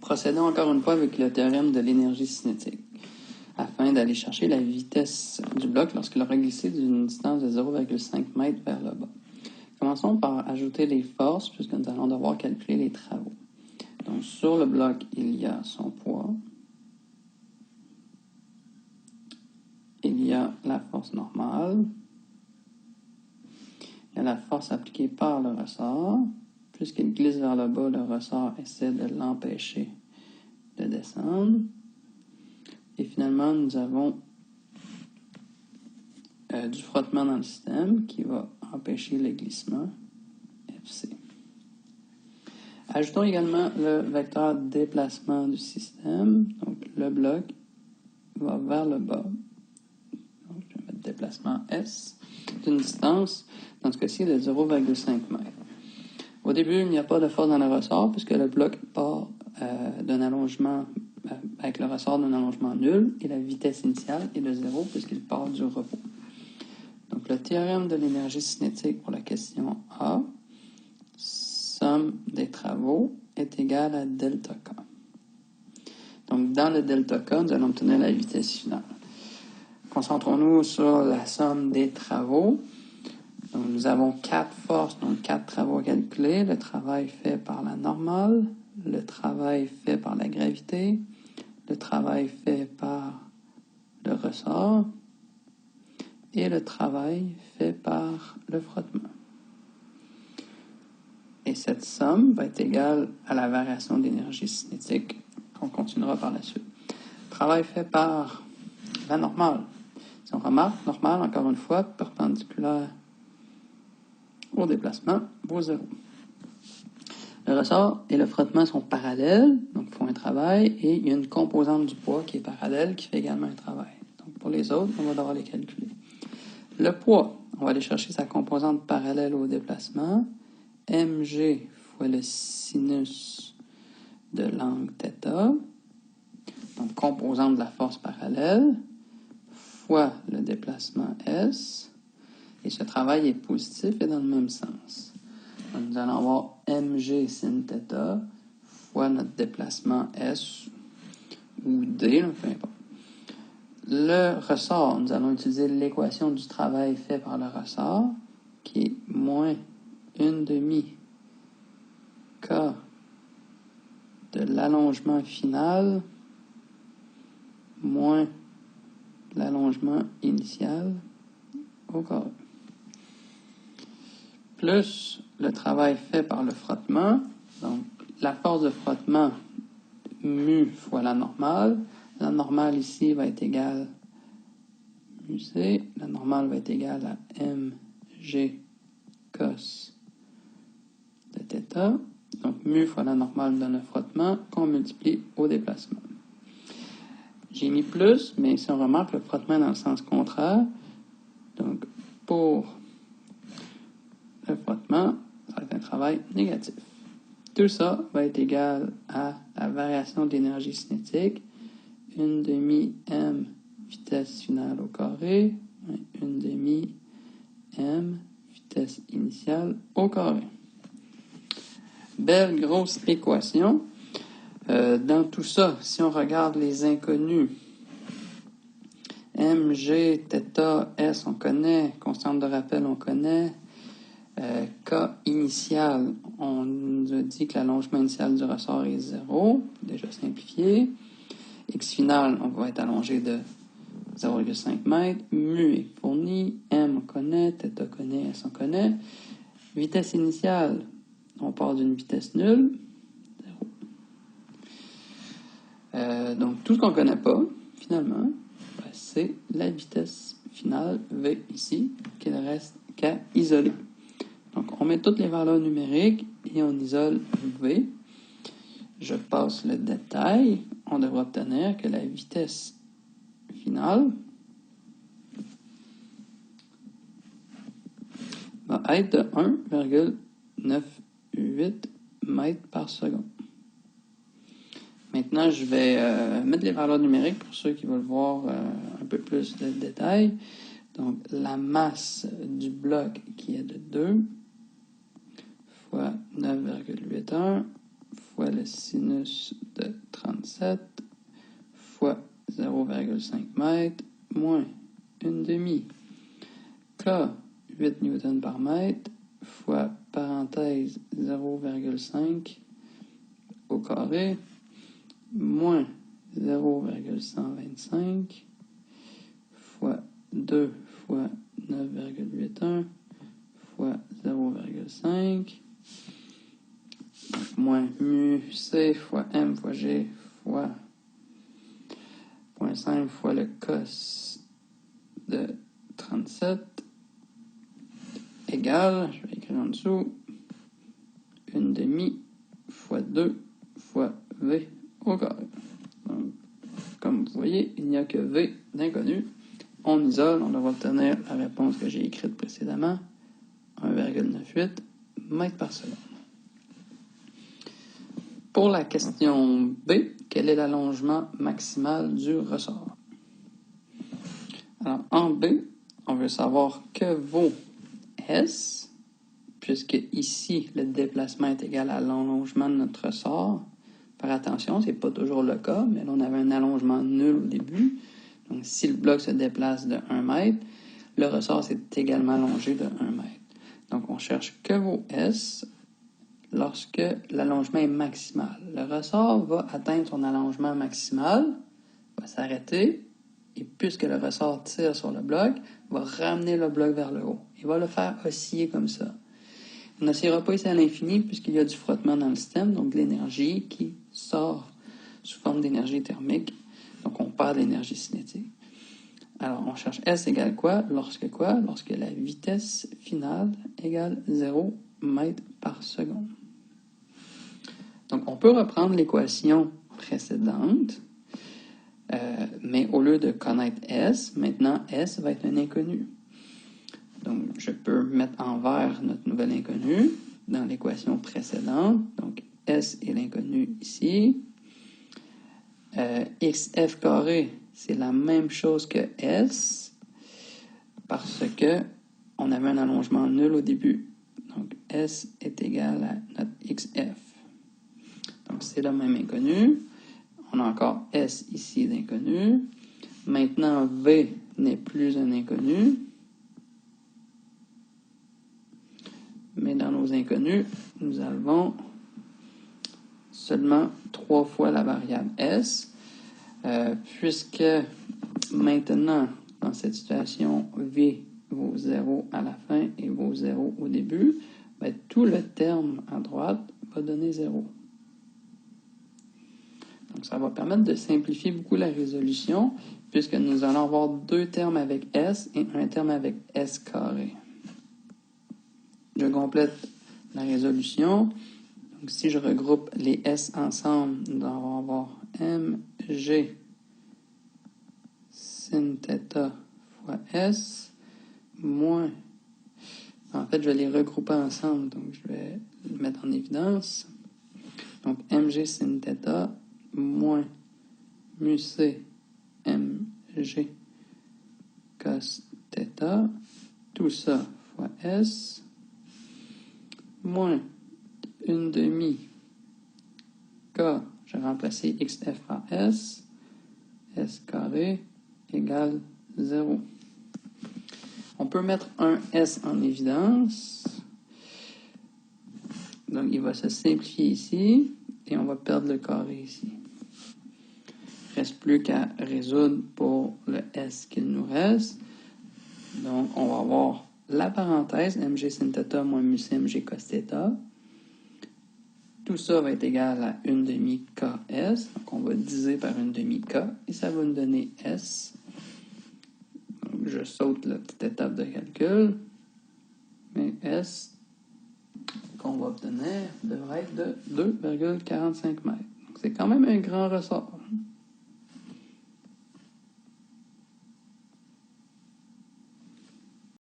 Procédons encore une fois avec le théorème de l'énergie cinétique, afin d'aller chercher la vitesse du bloc lorsqu'il aura glissé d'une distance de 0,5 m vers le bas. Commençons par ajouter les forces, puisque nous allons devoir calculer les travaux. Donc, sur le bloc, il y a son poids, il y a la force normale, il y a la force appliquée par le ressort. Puisqu'il glisse vers le bas, le ressort essaie de l'empêcher de descendre. Et finalement, nous avons du frottement dans le système qui va empêcher le glissement, FC. Ajoutons également le vecteur déplacement du système. Donc, le bloc va vers le bas. Donc, je vais mettre déplacement S d'une distance, dans ce cas-ci, de 0,5 m. Au début, il n'y a pas de force dans le ressort puisque le bloc part d'un allongement avec le ressort d'un allongement nul et la vitesse initiale est de 0 puisqu'il part du repos. Donc, le théorème de l'énergie cinétique pour la question A, somme des travaux, est égal à delta K. Donc, dans le delta K, nous allons obtenir la vitesse finale. Concentrons-nous sur la somme des travaux. Donc, nous avons 4 forces, donc 4 travaux à calculer. Le travail fait par la normale, le travail fait par la gravité, le travail fait par le ressort et le travail fait par le frottement. Et cette somme va être égale à la variation d'énergie cinétique qu'on continuera par la suite. Travail fait par la normale. Si on remarque, normale, encore une fois, perpendiculaire au déplacement, vaut 0. Le ressort et le frottement sont parallèles, donc font un travail, et il y a une composante du poids qui est parallèle, qui fait également un travail. Donc pour les autres, on va devoir les calculer. Le poids, on va aller chercher sa composante parallèle au déplacement, mg fois le sinus de l'angle θ, donc composante de la force parallèle, fois le déplacement s, et ce travail est positif et dans le même sens. Donc, nous allons avoir mg sin θ fois notre déplacement s ou d, peu importe. Le ressort, nous allons utiliser l'équation du travail fait par le ressort, qui est moins 1/2 K de l'allongement final moins l'allongement initial au carré. Plus le travail fait par le frottement, donc la force de frottement mu fois la normale. La normale ici va être égale mu c, la normale va être égale à mg cos de θ. Donc mu fois la normale donne le frottement qu'on multiplie au déplacement. J'ai mis plus, mais ici on remarque le frottement dans le sens contraire. Donc pour le frottement, ça va être un travail négatif. Tout ça va être égal à la variation d'énergie cinétique, 1/2 m vitesse finale au carré, 1/2 m vitesse initiale au carré. Belle grosse équation. Dans tout ça, si on regarde les inconnus, mg, θ, s, on connaît, constante de rappel, on connaît, K initial, on nous a dit que l'allongement initial du ressort est 0, déjà simplifié. X final, on va être allongé de 0,5 m. Mu est fourni, M on connaît, θ connaît, S on connaît. Vitesse initiale, on part d'une vitesse nulle, 0. Donc tout ce qu'on ne connaît pas, finalement, c'est la vitesse finale V ici, qu'il ne reste qu'à isoler. Donc, on met toutes les valeurs numériques et on isole V. Je passe le détail. On devra obtenir que la vitesse finale va être de 1,98 mètres par seconde. Maintenant, je vais mettre les valeurs numériques pour ceux qui veulent voir un peu plus de détails. Donc, la masse du bloc qui est de 2 fois 9,81 fois le sinus de 37 fois 0,5 mètres moins 1/2 K 8 newtons par mètre fois parenthèse 0,5 au carré moins 0,125 fois 2 fois 9,81 fois 0,5 moins mu C fois M fois G fois 0,5 fois le cos de 37 égale, je vais écrire en dessous, 1/2 fois 2 fois V au carré. Donc, comme vous voyez, il n'y a que V d'inconnu. On isole, on devra obtenir la réponse que j'ai écrite précédemment, 1,98 mètres par seconde. Pour la question B, quel est l'allongement maximal du ressort? Alors, en B, on veut savoir que vaut S, puisque ici, le déplacement est égal à l'allongement de notre ressort. Faire attention, ce n'est pas toujours le cas, mais là, on avait un allongement nul au début. Donc, si le bloc se déplace de 1 mètre, le ressort s'est également allongé de 1 mètre. Donc, on cherche que vaut S lorsque l'allongement est maximal. Le ressort va atteindre son allongement maximal, va s'arrêter, et puisque le ressort tire sur le bloc, va ramener le bloc vers le haut. Il va le faire osciller comme ça. On n'oscillera pas ici à l'infini puisqu'il y a du frottement dans le système, donc de l'énergie qui sort sous forme d'énergie thermique. Donc on perd de l'énergie cinétique. Alors on cherche S égale quoi? Lorsque la vitesse finale égale 0 mètres par seconde. Donc on peut reprendre l'équation précédente, mais au lieu de connaître S, maintenant S va être un inconnu. Donc, je peux mettre en vert notre nouvel inconnu dans l'équation précédente. Donc, S est l'inconnu ici. XF carré, c'est la même chose que S parce que on avait un allongement nul au début. Donc, S est égal à notre XF. Donc, c'est le même inconnu. On a encore S ici d'inconnu. Maintenant, V n'est plus un inconnu. Mais dans nos inconnus, nous avons seulement 3 fois la variable S, puisque maintenant, dans cette situation, V vaut 0 à la fin et vaut 0 au début, ben, tout le terme à droite va donner 0. Donc, ça va permettre de simplifier beaucoup la résolution, puisque nous allons avoir 2 termes avec S et un terme avec S carré. Je complète la résolution. Donc, si je regroupe les S ensemble, nous allons avoir mg sin θ fois S moins... En fait, je vais les regrouper ensemble, donc je vais les mettre en évidence. Donc, mg sin θ moins mu c mg cos θ, tout ça fois S, moins 1/2 K, je vais remplacer XF par S, S carré égale 0. On peut mettre un S en évidence. Donc, il va se simplifier ici et on va perdre le carré ici. Il ne reste plus qu'à résoudre pour le S qu'il nous reste. Donc, on va avoir la parenthèse mg sin θ moins mu c mg cos θ. Tout ça va être égal à 1/2 KS. Donc, on va diviser par 1/2 K et ça va nous donner S. Donc, je saute la petite étape de calcul. Mais S qu'on va obtenir devrait être de 2,45 mètres. Donc, c'est quand même un grand ressort.